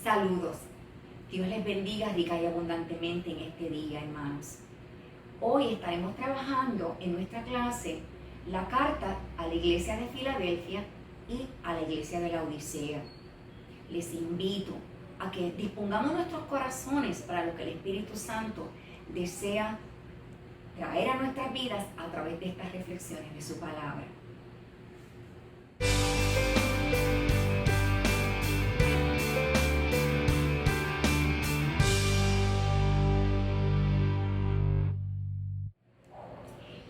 Saludos. Dios les bendiga rica y abundantemente en este día, hermanos. Hoy estaremos trabajando en nuestra clase la carta a la iglesia de Filadelfia y a la iglesia de la Odisea. Les invito a que dispongamos nuestros corazones para lo que el Espíritu Santo desea traer a nuestras vidas a través de estas reflexiones de su palabra.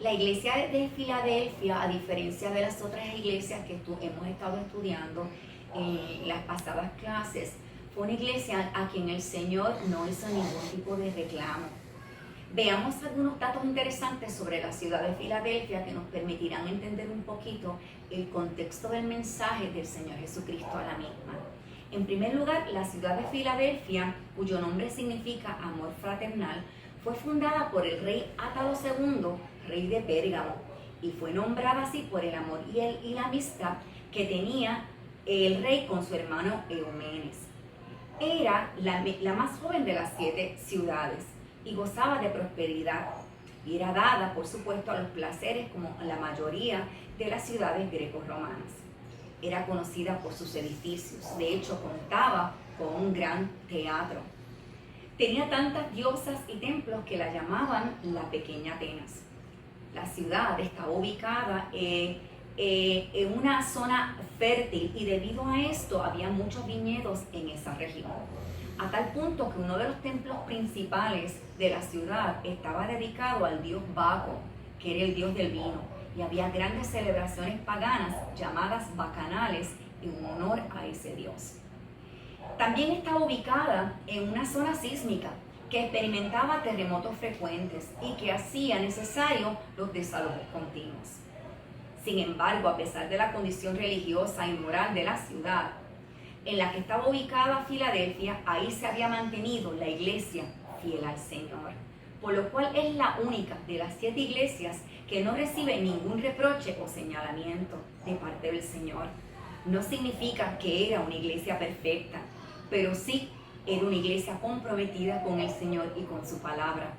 La iglesia de Filadelfia, a diferencia de las otras iglesias que hemos estado estudiando en las pasadas clases, fue una iglesia a quien el Señor no hizo ningún tipo de reclamo. Veamos algunos datos interesantes sobre la ciudad de Filadelfia que nos permitirán entender un poquito el contexto del mensaje del Señor Jesucristo a la misma. En primer lugar, la ciudad de Filadelfia, cuyo nombre significa amor fraternal, fue fundada por el rey Átalo II, rey de Pérgamo, y fue nombrada así por el amor y la amistad que tenía el rey con su hermano Eumenes. Era la más joven de las 7 ciudades y gozaba de prosperidad, y era dada, por supuesto, a los placeres como la mayoría de las ciudades greco-romanas. Era conocida por sus edificios, de hecho contaba con un gran teatro. Tenía tantas diosas y templos que la llamaban la Pequeña Atenas. La ciudad estaba ubicada en una zona fértil y debido a esto había muchos viñedos en esa región. A tal punto que uno de los templos principales de la ciudad estaba dedicado al dios Baco, que era el dios del vino, y había grandes celebraciones paganas llamadas bacanales en honor a ese dios. También estaba ubicada en una zona sísmica que experimentaba terremotos frecuentes y que hacía necesario los desalojos continuos. Sin embargo, a pesar de la condición religiosa y moral de la ciudad en la que estaba ubicada Filadelfia, ahí se había mantenido la iglesia fiel al Señor, por lo cual es la única de las 7 iglesias que no recibe ningún reproche o señalamiento de parte del Señor. No significa que era una iglesia perfecta, pero sí era una iglesia comprometida con el Señor y con su palabra.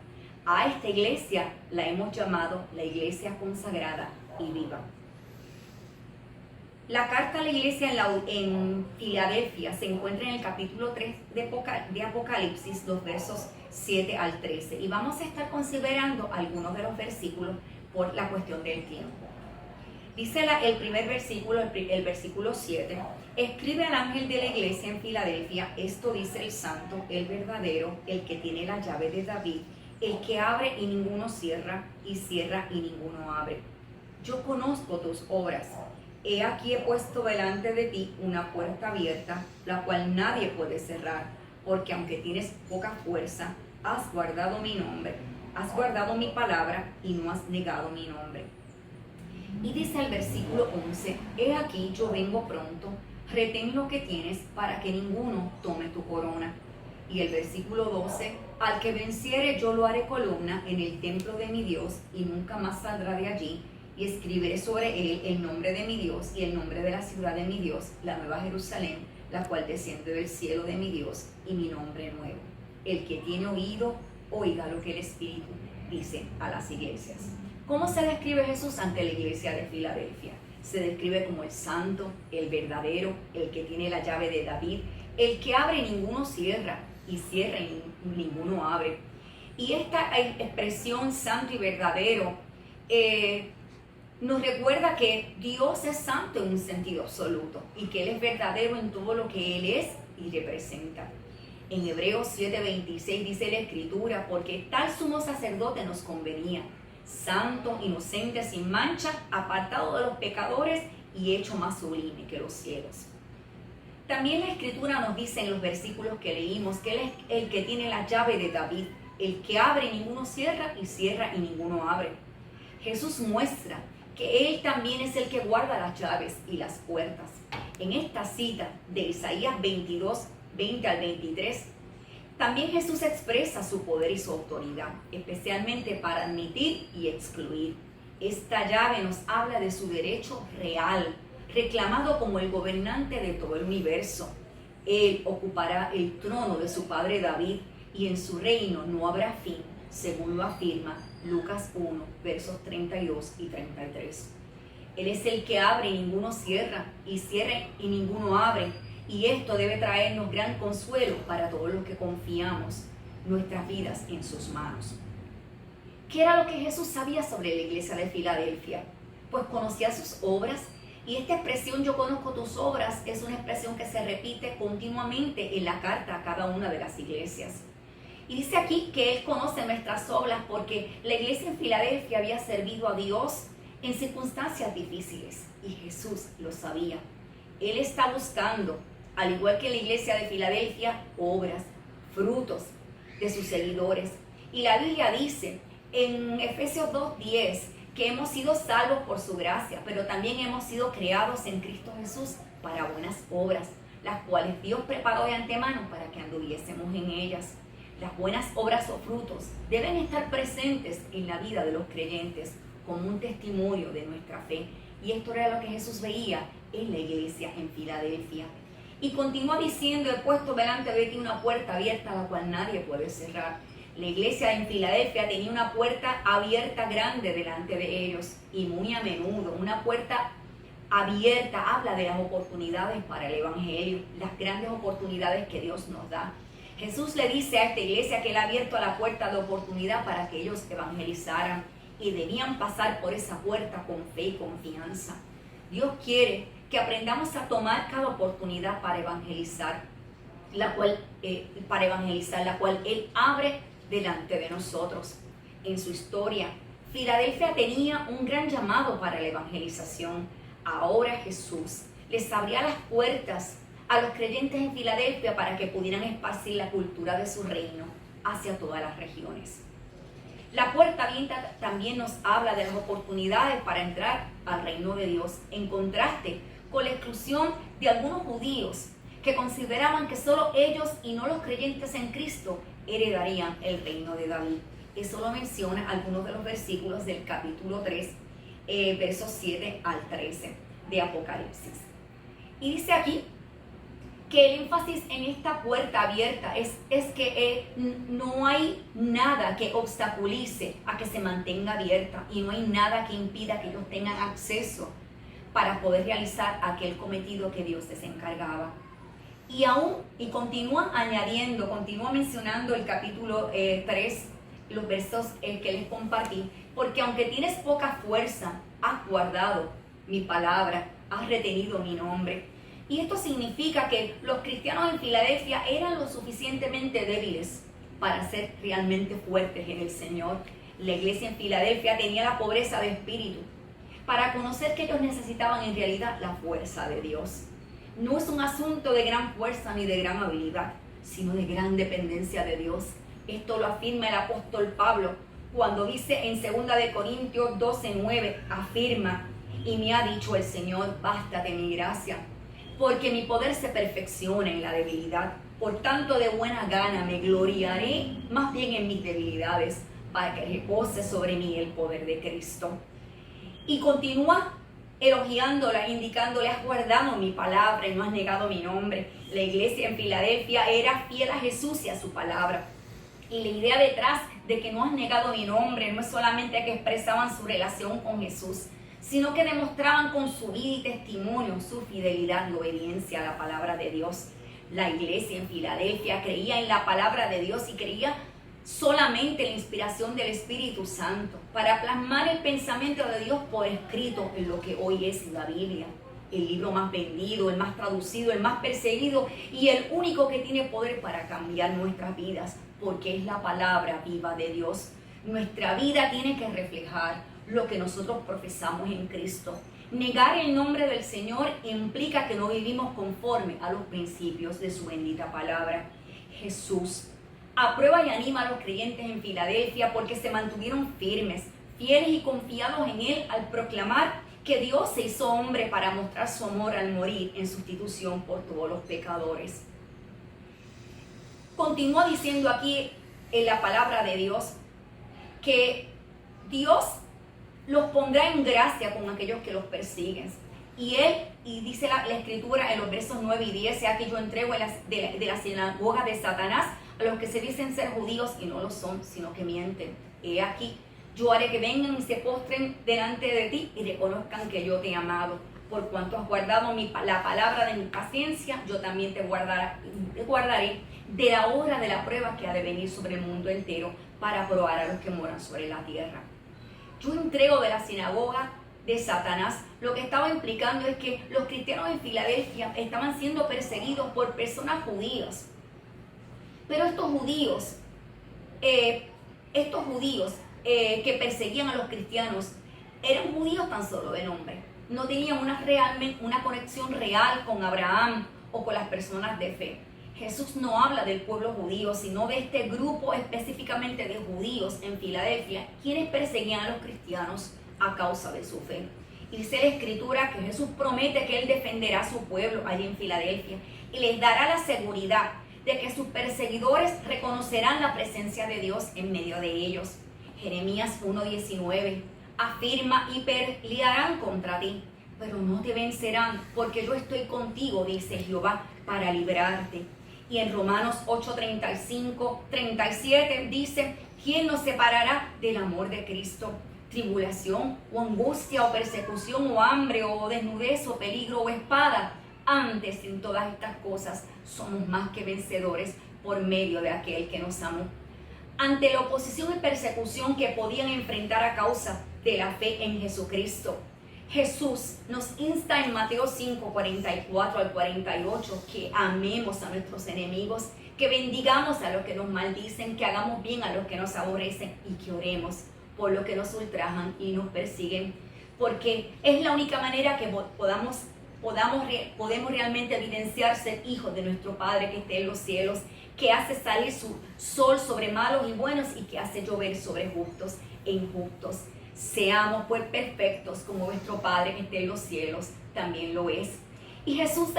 A esta iglesia la hemos llamado la iglesia consagrada y viva. La carta a la iglesia en Filadelfia se encuentra en el capítulo 3 de Apocalipsis, los versos 7 al 13. Y vamos a estar considerando algunos de los versículos por la cuestión del tiempo. Dice el primer versículo, el versículo 7, escribe al ángel de la iglesia en Filadelfia, esto dice el santo, el verdadero, el que tiene la llave de David, el que abre y ninguno cierra, y cierra y ninguno abre. Yo conozco tus obras. He aquí he puesto delante de ti una puerta abierta, la cual nadie puede cerrar, porque aunque tienes poca fuerza, has guardado mi nombre, has guardado mi palabra y no has negado mi nombre. Y dice el versículo 11, he aquí yo vengo pronto, retén lo que tienes para que ninguno tome tu corona. Y el versículo 12, al que venciere yo lo haré columna en el templo de mi Dios y nunca más saldrá de allí, y escribiré sobre él el nombre de mi Dios y el nombre de la ciudad de mi Dios, la nueva Jerusalén, la cual desciende del cielo de mi Dios, y mi nombre nuevo. El que tiene oído, oiga lo que el Espíritu dice a las iglesias. ¿Cómo se describe Jesús ante la iglesia de Filadelfia? Se describe como el santo, el verdadero, el que tiene la llave de David, el que abre y ninguno cierra, y cierra y ninguno abre. Y esta expresión santo y verdadero nos recuerda que Dios es santo en un sentido absoluto y que Él es verdadero en todo lo que Él es y representa. En Hebreos 7:26 dice la Escritura, porque tal sumo sacerdote nos convenía, santo, inocente, sin mancha, apartado de los pecadores y hecho más sublime que los cielos. También la Escritura nos dice en los versículos que leímos que Él es el que tiene la llave de David, el que abre y ninguno cierra, y cierra y ninguno abre. Jesús muestra que Él también es el que guarda las llaves y las puertas. En esta cita de Isaías 22, 20 al 23, también Jesús expresa su poder y su autoridad, especialmente para admitir y excluir. Esta llave nos habla de su derecho real, reclamado como el gobernante de todo el universo. Él ocupará el trono de su padre David y en su reino no habrá fin, según lo afirma Lucas 1, versos 32 y 33. Él es el que abre y ninguno cierra, y cierra y ninguno abre, y esto debe traernos gran consuelo para todos los que confiamos nuestras vidas en sus manos. ¿Qué era lo que Jesús sabía sobre la iglesia de Filadelfia? Pues conocía sus obras, y esta expresión "yo conozco tus obras" es una expresión que se repite continuamente en la carta a cada una de las iglesias. Y dice aquí que Él conoce nuestras obras porque la iglesia en Filadelfia había servido a Dios en circunstancias difíciles, y Jesús lo sabía. Él está buscando, al igual que la iglesia de Filadelfia, obras, frutos de sus seguidores. Y la Biblia dice en Efesios 2:10 que hemos sido salvos por su gracia, pero también hemos sido creados en Cristo Jesús para buenas obras, las cuales Dios preparó de antemano para que anduviésemos en ellas. Las buenas obras o frutos deben estar presentes en la vida de los creyentes como un testimonio de nuestra fe. Y esto era lo que Jesús veía en la iglesia en Filadelfia. Y continúa diciendo: he puesto delante de ti una puerta abierta, la cual nadie puede cerrar. La iglesia en Filadelfia tenía una puerta abierta grande delante de ellos, y muy a menudo una puerta abierta habla de las oportunidades para el evangelio, las grandes oportunidades que Dios nos da. Jesús le dice a esta iglesia que Él ha abierto la puerta de oportunidad para que ellos evangelizaran, y debían pasar por esa puerta con fe y confianza. Dios quiere que aprendamos a tomar cada oportunidad para evangelizar, la cual Él abre delante de nosotros. En su historia, Filadelfia tenía un gran llamado para la evangelización. Ahora Jesús les abría las puertas a los creyentes en Filadelfia para que pudieran esparcir la cultura de su reino hacia todas las regiones. La puerta abierta también nos habla de las oportunidades para entrar al reino de Dios, en contraste con la exclusión de algunos judíos que consideraban que solo ellos y no los creyentes en Cristo heredarían el reino de David. Eso lo menciona algunos de los versículos del capítulo 3, versos 7 al 13 de Apocalipsis. Y dice aquí que el énfasis en esta puerta abierta es que no hay nada que obstaculice a que se mantenga abierta, y no hay nada que impida que ellos tengan acceso para poder realizar aquel cometido que Dios les encargaba. Y continúa mencionando el capítulo 3, los versos que les compartí, porque aunque tienes poca fuerza, has guardado mi palabra, has retenido mi nombre. Y esto significa que los cristianos en Filadelfia eran lo suficientemente débiles para ser realmente fuertes en el Señor. La iglesia en Filadelfia tenía la pobreza de espíritu para conocer que ellos necesitaban en realidad la fuerza de Dios. No es un asunto de gran fuerza ni de gran habilidad, sino de gran dependencia de Dios. Esto lo afirma el apóstol Pablo cuando dice en 2 Corintios 12:9, afirma: y me ha dicho el Señor, bástate mi gracia, porque mi poder se perfecciona en la debilidad. Por tanto, de buena gana me gloriaré más bien en mis debilidades, para que repose sobre mí el poder de Cristo. Y continúa elogiándola, indicándole: has guardado mi palabra y no has negado mi nombre. La iglesia en Filadelfia era fiel a Jesús y a su palabra. Y la idea detrás de que no has negado mi nombre no es solamente que expresaban su relación con Jesús, sino que demostraban con su vida y testimonio su fidelidad y obediencia a la palabra de Dios. La iglesia en Filadelfia creía en la palabra de Dios y creía solamente en la inspiración del Espíritu Santo para plasmar el pensamiento de Dios por escrito en lo que hoy es la Biblia, el libro más vendido, el más traducido, el más perseguido y el único que tiene poder para cambiar nuestras vidas, porque es la palabra viva de Dios. Nuestra vida tiene que reflejar lo que nosotros profesamos en Cristo. Negar el nombre del Señor implica que no vivimos conforme a los principios de su bendita palabra. Jesús aprueba y anima a los creyentes en Filadelfia porque se mantuvieron firmes, fieles y confiados en Él al proclamar que Dios se hizo hombre para mostrar su amor al morir en sustitución por todos los pecadores. Continúa diciendo aquí en la palabra de Dios que Dios los pondrá en gracia con aquellos que los persiguen. Y dice la escritura en los versos 9 y 10, sea que yo entrego de la sinagoga de Satanás a los que se dicen ser judíos y no lo son, sino que mienten. He aquí, yo haré que vengan y se postren delante de ti y reconozcan que yo te he amado. Por cuanto has guardado la palabra de mi paciencia, yo también te guardaré de la hora de la prueba que ha de venir sobre el mundo entero para probar a los que moran sobre la tierra. Yo entrego de la sinagoga de Satanás. Lo que estaba implicando es que los cristianos en Filadelfia estaban siendo perseguidos por personas judías. Pero estos judíos que perseguían a los cristianos eran judíos tan solo de nombre. No tenían una conexión real con Abraham o con las personas de fe. Jesús no habla del pueblo judío, sino de este grupo específicamente de judíos en Filadelfia, quienes perseguían a los cristianos a causa de su fe. Y dice la escritura que Jesús promete que Él defenderá a su pueblo allí en Filadelfia y les dará la seguridad de que sus perseguidores reconocerán la presencia de Dios en medio de ellos. Jeremías 1:19 afirma: y pelearán contra ti, pero no te vencerán, porque yo estoy contigo, dice Jehová, para librarte. Y en Romanos 8:35-37 dice: ¿quién nos separará del amor de Cristo? Tribulación, o angustia, o persecución, o hambre, o desnudez, o peligro, o espada. Antes, en todas estas cosas, somos más que vencedores por medio de aquel que nos amó. Ante la oposición y persecución que podían enfrentar a causa de la fe en Jesucristo, Jesús nos insta en Mateo 5:44-48 que amemos a nuestros enemigos, que bendigamos a los que nos maldicen, que hagamos bien a los que nos aborrecen y que oremos por los que nos ultrajan y nos persiguen, porque es la única manera que podemos realmente evidenciar ser hijos de nuestro Padre que esté en los cielos, que hace salir su sol sobre malos y buenos y que hace llover sobre justos e injustos. Seamos pues perfectos como nuestro Padre que esté en los cielos también lo es. Y Jesús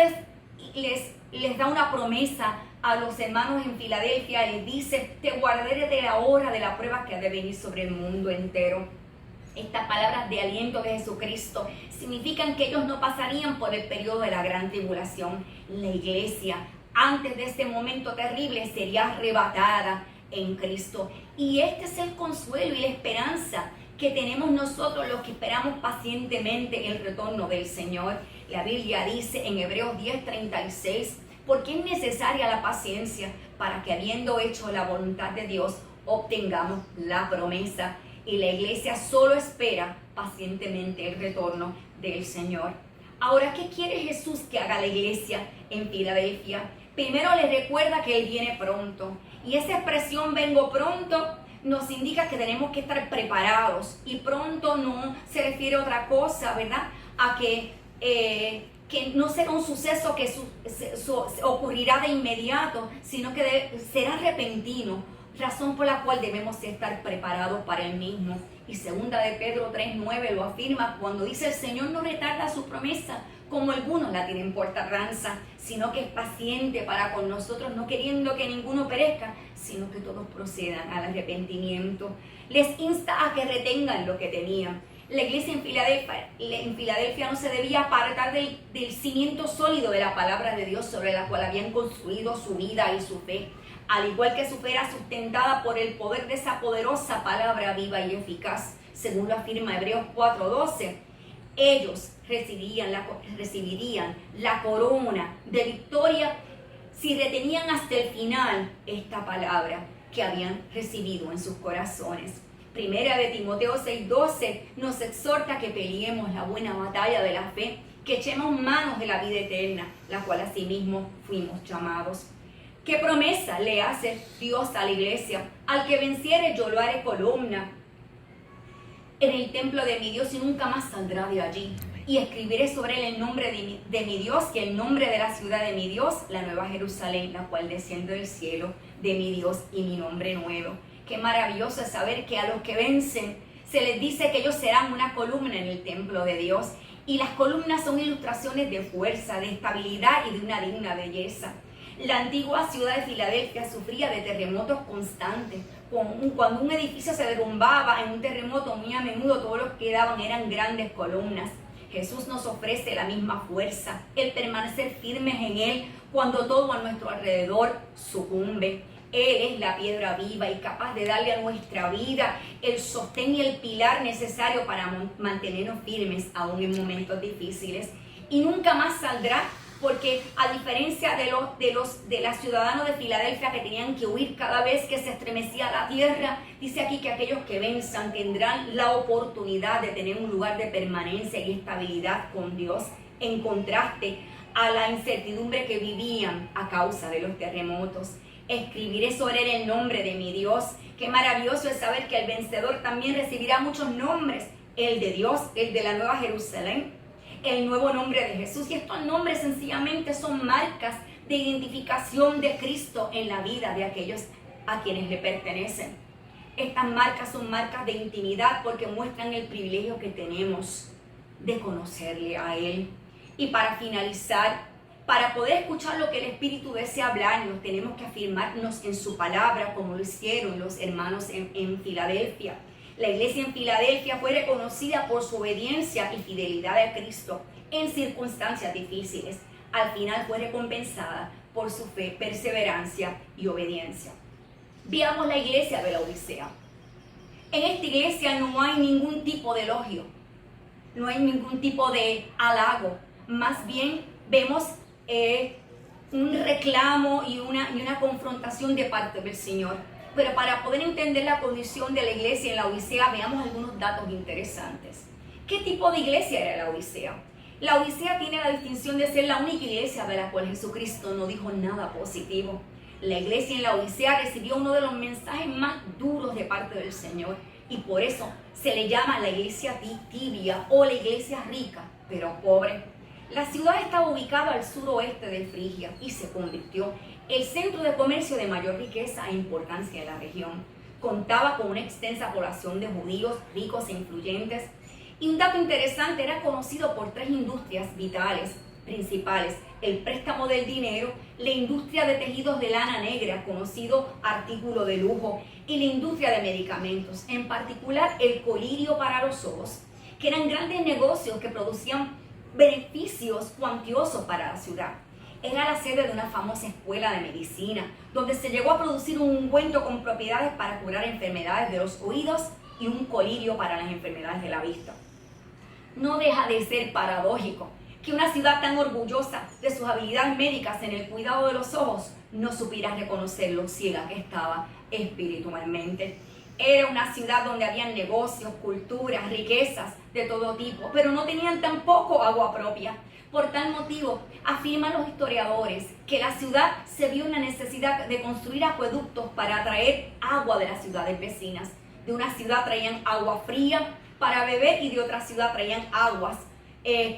les da una promesa a los hermanos en Filadelfia. Les dice: te guardaré de la hora de la prueba que ha de venir sobre el mundo entero. Estas palabras de aliento de Jesucristo significan que ellos no pasarían por el periodo de la gran tribulación. La iglesia, antes de este momento terrible, sería arrebatada en Cristo. Y este es el consuelo y la esperanza que tenemos nosotros, los que esperamos pacientemente el retorno del Señor. La Biblia dice en Hebreos 10:36: porque es necesaria la paciencia para que, habiendo hecho la voluntad de Dios, obtengamos la promesa. Y la iglesia solo espera pacientemente el retorno del Señor. Ahora, ¿qué quiere Jesús que haga la iglesia en Filadelfia? Primero les recuerda que Él viene pronto. Y esa expresión "vengo pronto" nos indica que tenemos que estar preparados. Y pronto no se refiere a otra cosa, ¿verdad? A que no será un suceso que ocurrirá de inmediato, sino que será repentino, razón por la cual debemos estar preparados para el mismo. Y segunda de Pedro 3:9 lo afirma cuando dice: el Señor no retarda su promesa, como algunos la tienen por tardanza, sino que es paciente para con nosotros, no queriendo que ninguno perezca, sino que todos procedan al arrepentimiento. Les insta a que retengan lo que tenían. La iglesia en Filadelfia no se debía apartar del cimiento sólido de la palabra de Dios sobre la cual habían construido su vida y su fe. Al igual que su fe era sustentada por el poder de esa poderosa palabra viva y eficaz, según lo afirma Hebreos 4:12, ellos recibirían la corona de victoria si retenían hasta el final esta palabra que habían recibido en sus corazones. Primera de Timoteo 6:12 nos exhorta que peleemos la buena batalla de la fe, que echemos manos de la vida eterna, la cual asimismo fuimos llamados. ¿Qué promesa le hace Dios a la iglesia? Al que venciere yo lo haré columna en el templo de mi Dios y nunca más saldrá de allí. Y escribiré sobre él el nombre de mi Dios y el nombre de la ciudad de mi Dios, la nueva Jerusalén, la cual desciende del cielo de mi Dios, y mi nombre nuevo. Qué maravilloso es saber que a los que vencen se les dice que ellos serán una columna en el templo de Dios. Y las columnas son ilustraciones de fuerza, de estabilidad y de una digna belleza. La antigua ciudad de Filadelfia sufría de terremotos constantes. Cuando un edificio se derrumbaba en un terremoto, muy a menudo todos los que quedaban eran grandes columnas. Jesús nos ofrece la misma fuerza, el permanecer firmes en Él cuando todo a nuestro alrededor sucumbe. Él es la piedra viva y capaz de darle a nuestra vida el sostén y el pilar necesario para mantenernos firmes aún en momentos difíciles. Y nunca más saldrá, porque a diferencia de los ciudadanos de Filadelfia que tenían que huir cada vez que se estremecía la tierra, dice aquí que aquellos que venzan tendrán la oportunidad de tener un lugar de permanencia y estabilidad con Dios, en contraste a la incertidumbre que vivían a causa de los terremotos. Escribiré sobre él el nombre de mi Dios. Qué maravilloso es saber que el vencedor también recibirá muchos nombres. El de Dios, el de la Nueva Jerusalén, el nuevo nombre de Jesús. Y estos nombres sencillamente son marcas de identificación de Cristo en la vida de aquellos a quienes le pertenecen. Estas marcas son marcas de intimidad porque muestran el privilegio que tenemos de conocerle a Él. Y para finalizar, para poder escuchar lo que el Espíritu desea hablarnos, tenemos que afirmarnos en su palabra, como lo hicieron los hermanos en Filadelfia. La iglesia en Filadelfia fue reconocida por su obediencia y fidelidad a Cristo en circunstancias difíciles. Al final fue recompensada por su fe, perseverancia y obediencia. Veamos la iglesia de la Odisea. En esta iglesia no hay ningún tipo de elogio, no hay ningún tipo de halago. Más bien vemos un reclamo y una confrontación de parte del Señor. Pero para poder entender la condición de la iglesia en la Odisea, veamos algunos datos interesantes. ¿Qué tipo de iglesia era la Odisea? La Odisea tiene la distinción de ser la única iglesia de la cual Jesucristo no dijo nada positivo. La iglesia en la Odisea recibió uno de los mensajes más duros de parte del Señor y por eso se le llama la iglesia tibia o la iglesia rica, pero pobre. La ciudad estaba ubicada al suroeste de Frigia y se convirtió el centro de comercio de mayor riqueza e importancia de la región. Contaba con una extensa población de judíos ricos e influyentes. Y un dato interesante, era conocido por tres industrias vitales principales: el préstamo del dinero, la industria de tejidos de lana negra, conocido artículo de lujo, y la industria de medicamentos, en particular el colirio para los ojos, que eran grandes negocios que producían beneficios cuantiosos para la ciudad. Era la sede de una famosa escuela de medicina, donde se llegó a producir un ungüento con propiedades para curar enfermedades de los oídos y un colirio para las enfermedades de la vista. No deja de ser paradójico que una ciudad tan orgullosa de sus habilidades médicas en el cuidado de los ojos no supiera reconocer lo ciega que estaba espiritualmente. Era una ciudad donde habían negocios, culturas, riquezas de todo tipo, pero no tenían tampoco agua propia. Por tal motivo, afirman los historiadores que la ciudad se vio en la necesidad de construir acueductos para traer agua de las ciudades vecinas. De una ciudad traían agua fría para beber y de otra ciudad traían aguas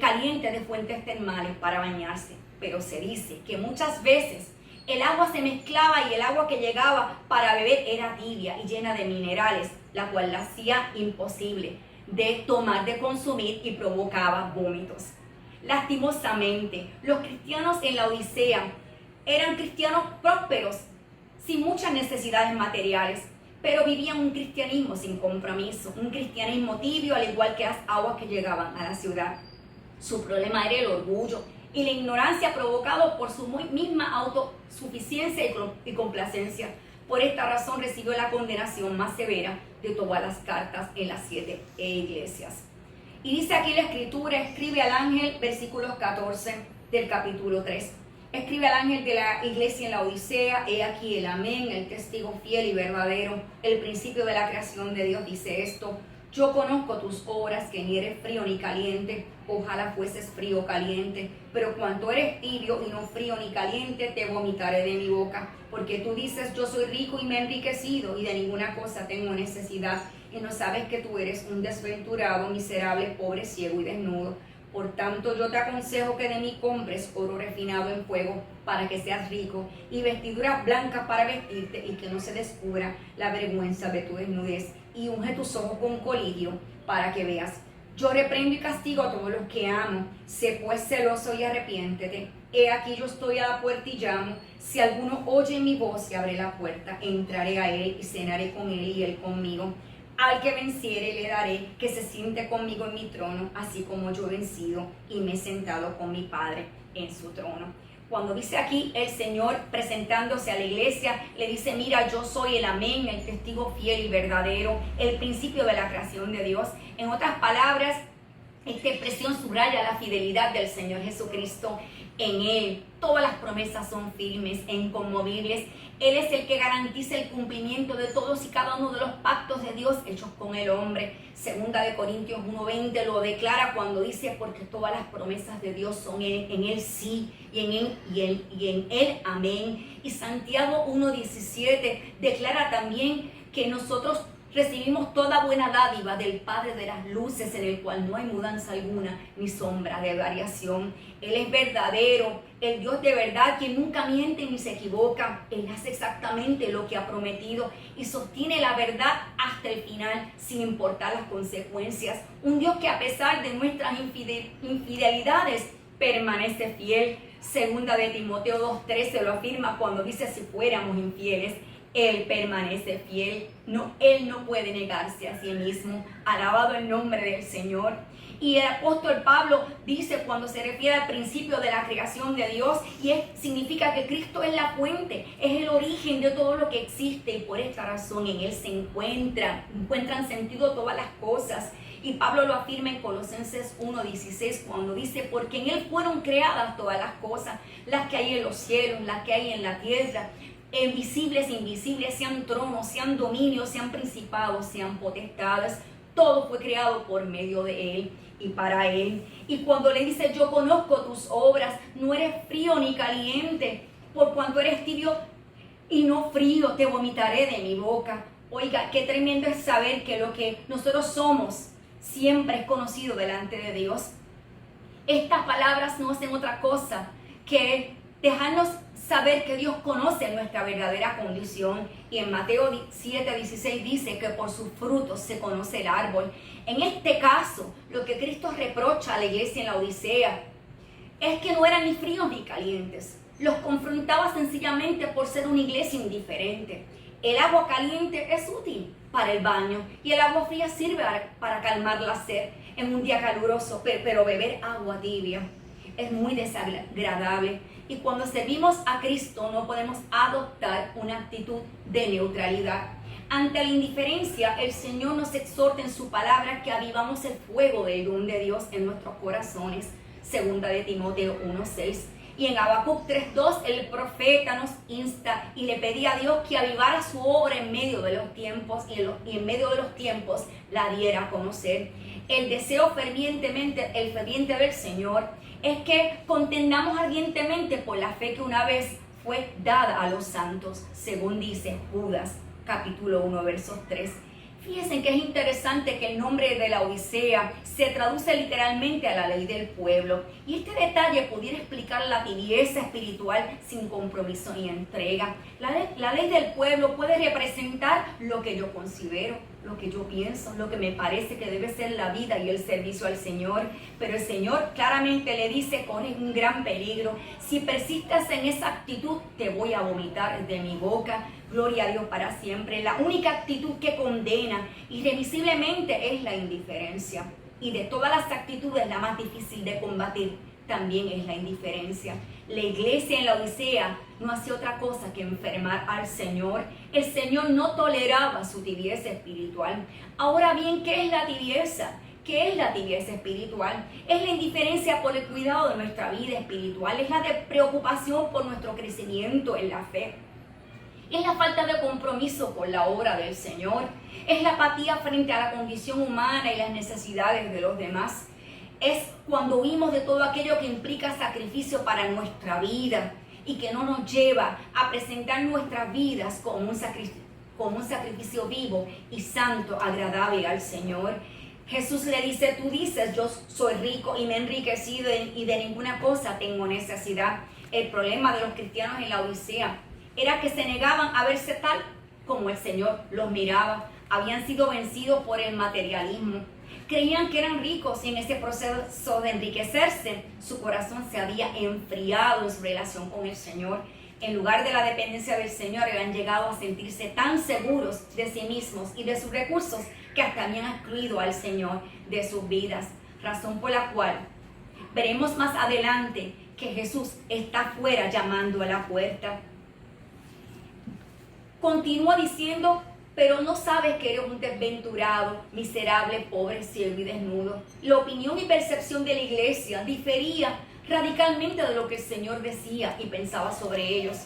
calientes de fuentes termales para bañarse. Pero se dice que muchas veces el agua se mezclaba y el agua que llegaba para beber era tibia y llena de minerales, la cual la hacía imposible de tomar, de consumir y provocaba vómitos. Lastimosamente, los cristianos en la Odisea eran cristianos prósperos, sin muchas necesidades materiales, pero vivían un cristianismo sin compromiso, un cristianismo tibio, al igual que las aguas que llegaban a la ciudad. Su problema era el orgullo y la ignorancia provocados por su misma autosuficiencia y complacencia. Por esta razón recibió la condenación más severa de todas las cartas en las 7 iglesias. Y dice aquí la escritura: escribe al ángel, versículos 14 del capítulo 3. Escribe al ángel de la iglesia en la Odisea: he aquí el amén, el testigo fiel y verdadero, el principio de la creación de Dios, dice esto: yo conozco tus obras, que ni eres frío ni caliente. Ojalá fueses frío o caliente, pero cuanto eres tibio y no frío ni caliente, te vomitaré de mi boca. Porque tú dices: yo soy rico y me he enriquecido, y de ninguna cosa tengo necesidad, y no sabes que tú eres un desventurado, miserable, pobre, ciego y desnudo. Por tanto, yo te aconsejo que de mí compres oro refinado en fuego, para que seas rico, y vestiduras blancas para vestirte, y que no se descubra la vergüenza de tu desnudez, y unge tus ojos con colirio, para que veas. Yo reprendo y castigo a todos los que amo. Sé pues celoso y arrepiéntete. He aquí yo estoy a la puerta y llamo. Si alguno oye mi voz y abre la puerta, entraré a él y cenaré con él y él conmigo. Al que venciere le daré que se siente conmigo en mi trono, así como yo he vencido y me he sentado con mi Padre en su trono. Cuando dice aquí el Señor presentándose a la iglesia, le dice: mira, yo soy el amén, el testigo fiel y verdadero, el principio de la creación de Dios. En otras palabras, esta expresión subraya la fidelidad del Señor Jesucristo. En Él todas las promesas son firmes e inconmovibles. Él es el que garantiza el cumplimiento de todos y cada uno de los pactos de Dios hechos con el hombre. Segunda de Corintios 1:20 lo declara cuando dice: porque todas las promesas de Dios son en Él sí, y en Él amén. Y Santiago 1:17 declara también que nosotros recibimos toda buena dádiva del Padre de las luces, en el cual no hay mudanza alguna ni sombra de variación. Él es verdadero, el Dios de verdad, quien nunca miente ni se equivoca. Él hace exactamente lo que ha prometido y sostiene la verdad hasta el final, sin importar las consecuencias. Un Dios que, a pesar de nuestras infidelidades, permanece fiel. Segunda de Timoteo 2:13 lo afirma cuando dice: si fuéramos infieles, Él permanece fiel. No, Él no puede negarse a sí mismo. Alabado el nombre del Señor. Y el apóstol Pablo dice, cuando se refiere al principio de la creación de Dios, significa que Cristo es la fuente, es el origen de todo lo que existe, y por esta razón en Él se encuentran sentido todas las cosas. Y Pablo lo afirma en Colosenses 1:16 cuando dice: porque en Él fueron creadas todas las cosas, las que hay en los cielos, las que hay en la tierra, visibles e invisibles, sean tronos, sean dominios, sean principados, sean potestades. Todo fue creado por medio de Él y para Él. Y cuando le dice: yo conozco tus obras, no eres frío ni caliente, por cuanto eres tibio y no frío, te vomitaré de mi boca. Oiga, qué tremendo es saber que lo que nosotros somos siempre es conocido delante de Dios. Estas palabras no hacen otra cosa que dejarnos saber que Dios conoce nuestra verdadera condición. Y en Mateo 7:16 dice que por sus frutos se conoce el árbol. En este caso, lo que Cristo reprocha a la iglesia en la Odisea es que no eran ni fríos ni calientes. Los confrontaba sencillamente por ser una iglesia indiferente. El agua caliente es útil para el baño y el agua fría sirve para calmar la sed en un día caluroso, pero beber agua tibia es muy desagradable. Y cuando servimos a Cristo no podemos adoptar una actitud de neutralidad. Ante la indiferencia, el Señor nos exhorta en su palabra que avivamos el fuego del don de Dios en nuestros corazones. Segunda de Timoteo 1:6. Y en Habacuc 3:2 el profeta nos insta y le pedía a Dios que avivara su obra en medio de los tiempos y en medio de los tiempos la diera a conocer. El deseo ferviente del Señor es que contendamos ardientemente por la fe que una vez fue dada a los santos, según dice Judas capítulo 1 versos 3. Fíjense que es interesante que el nombre de la Odisea se traduce literalmente a la ley del pueblo. Y este detalle pudiera explicar la tibieza espiritual sin compromiso ni entrega. La ley del pueblo puede representar lo que yo considero, lo que yo pienso, lo que me parece que debe ser la vida y el servicio al Señor. Pero el Señor claramente le dice con un gran peligro: si persistes en esa actitud, te voy a vomitar de mi boca. Gloria a Dios para siempre. La única actitud que condena irremisiblemente es la indiferencia. Y de todas las actitudes, la más difícil de combatir también es la indiferencia. La iglesia en la Odisea no hacía otra cosa que enfermar al Señor. El Señor no toleraba su tibieza espiritual. Ahora bien, ¿qué es la tibieza? ¿Qué es la tibieza espiritual? Es la indiferencia por el cuidado de nuestra vida espiritual. Es la preocupación por nuestro crecimiento en la fe. Es la falta de compromiso con la obra del Señor. Es la apatía frente a la condición humana y las necesidades de los demás. Es cuando huimos de todo aquello que implica sacrificio para nuestra vida y que no nos lleva a presentar nuestras vidas como un sacrificio vivo y santo, agradable al Señor. Jesús le dice: tú dices, yo soy rico y me he enriquecido y de ninguna cosa tengo necesidad. El problema de los cristianos en la Odisea era que se negaban a verse tal como el Señor los miraba. Habían sido vencidos por el materialismo. Creían que eran ricos y en ese proceso de enriquecerse, su corazón se había enfriado en su relación con el Señor. en lugar de la dependencia del Señor, habían llegado a sentirse tan seguros de sí mismos y de sus recursos que hasta habían excluido al Señor de sus vidas. Razón por la cual veremos más adelante que Jesús está afuera llamando a la puerta. Continúa diciendo: pero no sabes que eres un desventurado, miserable, pobre, ciego y desnudo. La opinión y percepción de la iglesia difería radicalmente de lo que el Señor decía y pensaba sobre ellos.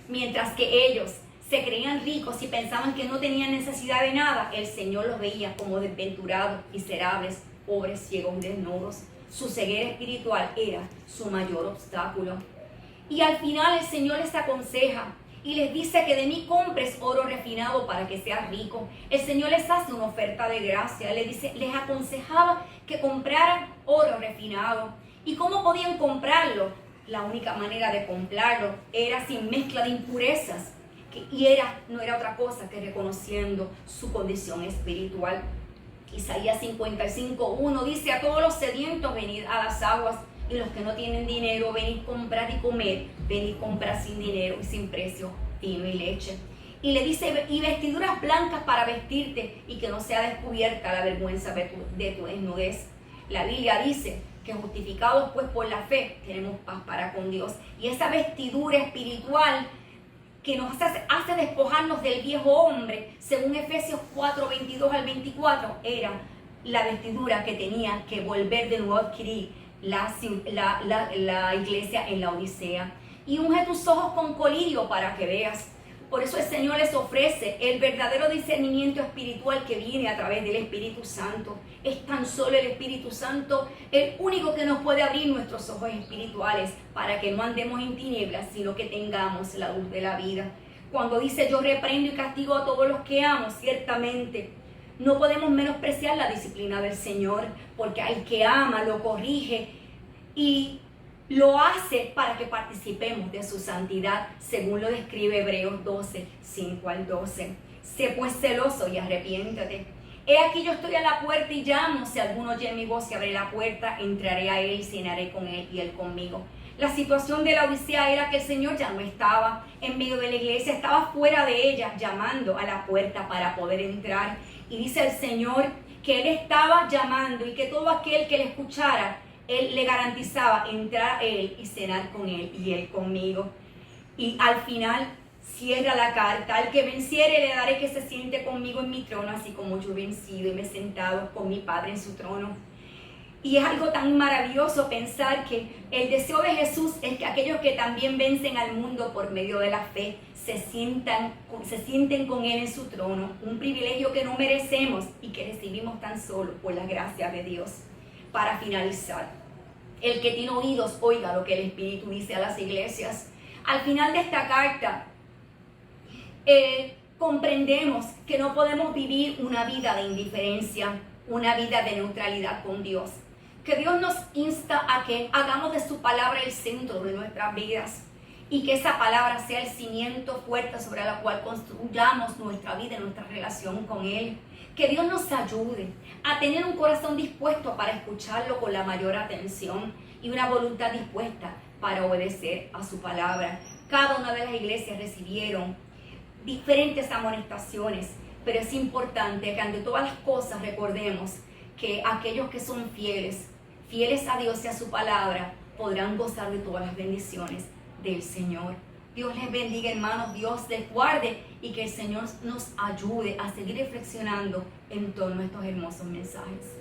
Mientras que ellos se creían ricos y pensaban que no tenían necesidad de nada, el Señor los veía como desventurados, miserables, pobres, ciegos y desnudos. Su ceguera espiritual era su mayor obstáculo. Y al final el Señor les aconseja y les dice que de mí compres oro refinado para que seas rico. El Señor les hace una oferta de gracia. Les aconsejaba que compraran oro refinado. ¿Y cómo podían comprarlo? La única manera de comprarlo era sin mezcla de impurezas. No era otra cosa que reconociendo su condición espiritual. Isaías 55:1 dice: a todos los sedientos venid a las aguas, y los que no tienen dinero, venid comprar y comer, venid comprar sin dinero y sin precio vino y leche. Y le dice: y vestiduras blancas para vestirte, y que no sea descubierta la vergüenza de tu desnudez. La Biblia dice que justificados pues por la fe tenemos paz para con Dios. Y esa vestidura espiritual que nos hace despojarnos del viejo hombre, según Efesios 4:22 al 24, era la vestidura que tenía que volver de nuevo a adquirir la iglesia en la Odisea. Y unge tus ojos con colirio para que veas. Por eso el Señor les ofrece el verdadero discernimiento espiritual que viene a través del Espíritu Santo. Es tan solo el Espíritu Santo el único que nos puede abrir nuestros ojos espirituales para que no andemos en tinieblas, sino que tengamos la luz de la vida. Cuando dice: yo reprendo y castigo a todos los que amo, ciertamente no podemos menospreciar la disciplina del Señor, porque al que ama lo corrige y lo hace para que participemos de su santidad, según lo describe Hebreos 12:5 al 12. Sé pues celoso y arrepiéntate. He aquí yo estoy a la puerta y llamo. Si alguno oye mi voz y abre la puerta, entraré a él y cenaré con él y él conmigo. La situación de la Odisea era que el Señor ya no estaba en medio de la iglesia, estaba fuera de ella, llamando a la puerta para poder entrar. Y dice el Señor que Él estaba llamando y que todo aquel que le escuchara, Él le garantizaba entrar a Él y cenar con Él y Él conmigo. Y al final cierra la carta: al que venciere le daré que se siente conmigo en mi trono, así como yo he vencido y me he sentado con mi Padre en su trono. Y es algo tan maravilloso pensar que el deseo de Jesús es que aquellos que también vencen al mundo por medio de la fe se sienten con Él en su trono, un privilegio que no merecemos y que recibimos tan solo por la gracia de Dios. Para finalizar, el que tiene oídos oiga lo que el Espíritu dice a las iglesias. Al final de esta carta, comprendemos que no podemos vivir una vida de indiferencia, una vida de neutralidad con Dios. Que Dios nos insta a que hagamos de su palabra el centro de nuestras vidas y que esa palabra sea el cimiento fuerte sobre la cual construyamos nuestra vida y nuestra relación con Él. Que Dios nos ayude a tener un corazón dispuesto para escucharlo con la mayor atención y una voluntad dispuesta para obedecer a su palabra. Cada una de las iglesias recibieron diferentes amonestaciones, pero es importante que ante todas las cosas recordemos que aquellos que son fieles a Dios y a su palabra, podrán gozar de todas las bendiciones del Señor. Dios les bendiga, hermanos, Dios les guarde y que el Señor nos ayude a seguir reflexionando en torno a estos hermosos mensajes.